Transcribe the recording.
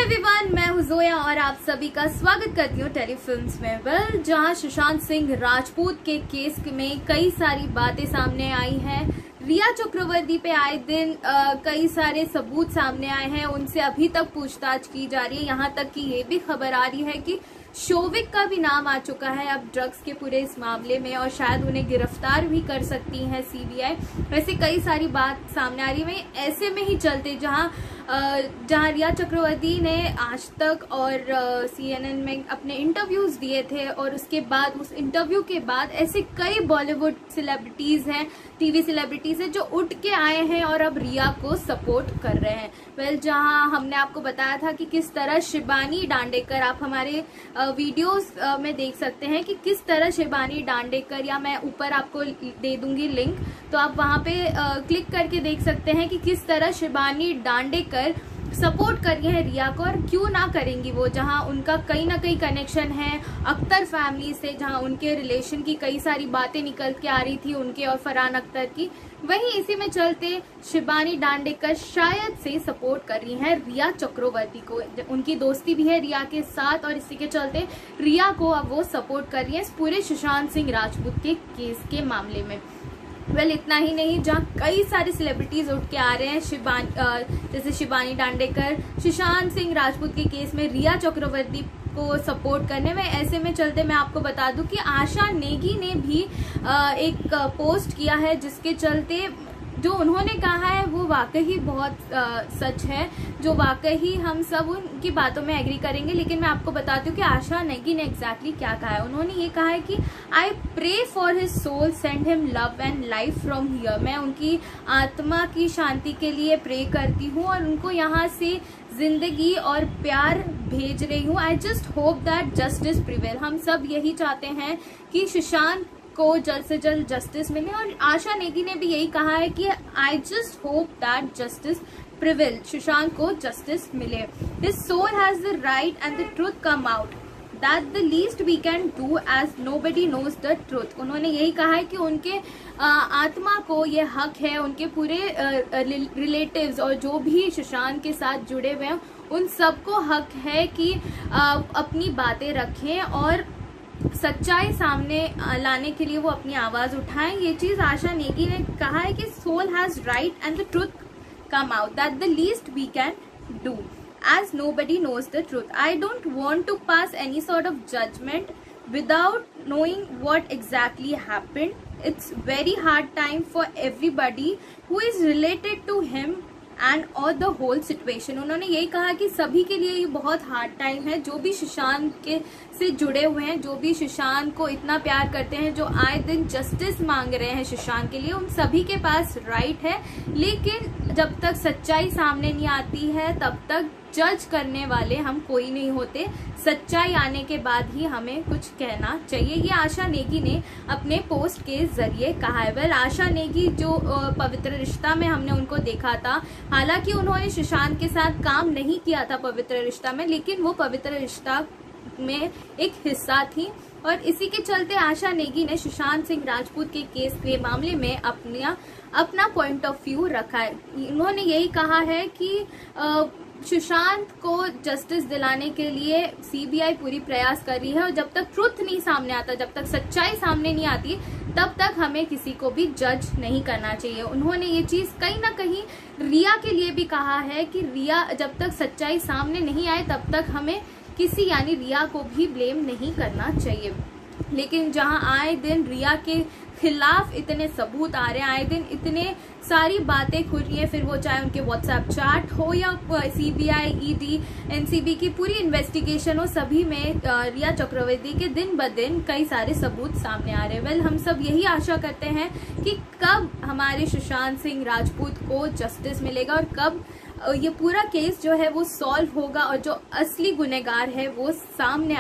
Everyone, मैं हूं जोया और आप सभी का स्वागत करती हूं टेलीफिल्म्स में। जहां सुशांत सिंह राजपूत के केस में कई सारी बातें सामने आई हैं। रिया चक्रवर्ती पे आए दिन कई सारे सबूत सामने आए हैं, उनसे अभी तक पूछताछ की जा रही है। यहाँ तक कि ये भी खबर आ रही है कि शोविक का भी नाम आ चुका है अब ड्रग्स के पूरे इस मामले में और शायद उन्हें गिरफ्तार भी कर सकती है सीबीआई। वैसे कई सारी बात सामने आ रही है। ऐसे में ही चलते जहां रिया चक्रवर्ती ने आज तक और CNN में अपने इंटरव्यूज दिए थे और उसके बाद उस इंटरव्यू के बाद ऐसे कई बॉलीवुड सेलिब्रिटीज हैं, टीवी सेलिब्रिटीज हैं जो उठ के आए हैं और अब रिया को सपोर्ट कर रहे हैं। जहां हमने आपको बताया था कि किस तरह शिबानी दांडेकर, आप हमारे वीडियोस में देख सकते हैं कि किस तरह शिबानी दांडेकर, या मैं ऊपर आपको दे दूंगी लिंक, तो आप वहां पे क्लिक करके देख सकते हैं कि किस तरह शिबानी दांडेकर सपोर्ट कर रही है रिया को, और क्यों ना करेंगी वो, जहां उनका कहीं ना कहीं कनेक्शन है अख्तर फैमिली से, जहां उनके रिलेशन की कई सारी बातें निकल के आ रही थी उनके और फरहान अख्तर की। वहीं इसी में चलते शिबानी दांडेकर शायद से सपोर्ट कर रही हैं रिया चक्रवर्ती को। उनकी दोस्ती भी है रिया के साथ और इसी के चलते रिया को अब वो सपोर्ट कर रही है इस पूरे सुशांत सिंह राजपूत के केस के मामले में। इतना ही नहीं, जहाँ कई सारे सेलिब्रिटीज उठ के आ रहे हैं, जैसे शिबानी दांडेकर सुशांत सिंह राजपूत के केस में रिया चक्रवर्ती को सपोर्ट करने में। ऐसे में चलते मैं आपको बता दूं कि आशा नेगी ने भी एक पोस्ट किया है जिसके चलते जो उन्होंने कहा है वो वाकई बहुत सच है, जो वाकई हम सब उनकी बातों में एग्री करेंगे। लेकिन मैं आपको बताती हूँ कि आशा नेगी ने एग्जैक्टली क्या कहा है। उन्होंने ये कहा है कि I pray for his soul, send him love and life from here. मैं उनकी आत्मा की शांति के लिए प्रे करती हूँ और उनको यहाँ से जिंदगी और प्यार भेज रही हूँ। आई just hope that justice prevail. हम सब यही चाहते हैं कि सुशांत को जल्द से जल्द जस्टिस मिले, और आशा नेगी ने भी यही कहा है कि I just hope that justice prevail, Sushant को जस्टिस मिले। His soul has the right and the truth come out, that the least we can do as nobody knows the truth. उन्होंने यही कहा है कि उनके आत्मा को ये हक है, उनके पूरे रिलेटिव्स और जो भी सुशांत के साथ जुड़े हुए हैं उन सबको हक है कि अपनी बातें रखें और सच्चाई सामने लाने के लिए वो अपनी आवाज उठाएं। ये चीज आशा नेगी ने कहा है कि soul has right and the truth come out, that the least we can do as nobody knows the truth. I don't want to pass any sort of judgment without knowing what exactly happened. It's very hard time for everybody who is related to him and or the whole situation. उन्होंने यही कहा कि सभी के लिए ये बहुत hard time है, जो भी सुशांत के से जुड़े हुए हैं, जो भी सुशांत को इतना प्यार करते हैं, जो आए दिन जस्टिस मांग रहे हैं सुशांत के लिए, उन सभी के पास राइट है। लेकिन जब तक सच्चाई सामने नहीं आती है तब तक जज करने वाले हम कोई नहीं होते। सच्चाई आने के बाद ही हमें कुछ कहना चाहिए, ये आशा नेगी ने अपने पोस्ट के जरिए कहा है। आशा नेगी जो पवित्र रिश्ता में हमने उनको देखा था, हालांकि उन्होंने सुशांत के साथ काम नहीं किया था पवित्र रिश्ता में, लेकिन वो पवित्र रिश्ता में एक हिस्सा थी। और इसी के चलते आशा नेगी ने सुशांत सिंह राजपूत के केस के मामले में अपना पॉइंट ऑफ व्यू रखा है। उन्होंने यही कहा है कि सुशांत को जस्टिस दिलाने के लिए सीबीआई पूरी प्रयास कर रही है, और जब तक ट्रुथ नहीं सामने आता, जब तक सच्चाई सामने नहीं आती, तब तक हमें किसी को भी जज नहीं करना चाहिए। उन्होंने ये चीज कहीं ना कहीं रिया के लिए भी कहा है कि रिया, जब तक सच्चाई सामने नहीं आए तब तक हमें किसी यानी रिया को भी ब्लेम नहीं करना चाहिए। लेकिन जहां आए दिन रिया के खिलाफ इतने सबूत आ रहे हैं, आए दिन इतने सारी बातें खुल रही हैं, फिर वो चाहे उनके व्हाट्सएप चैट हो या सीबीआई, ईडी, एनसीबी की पूरी इन्वेस्टिगेशन हो, सभी में रिया चक्रवर्ती के दिन ब दिन कई सारे सबूत सामने आ रहे हैं। हम सब यही आशा करते हैं कि कब हमारे सुशांत सिंह राजपूत को जस्टिस मिलेगा और कब ये पूरा केस जो है वो सॉल्व होगा और जो असली गुनहगार है वो सामने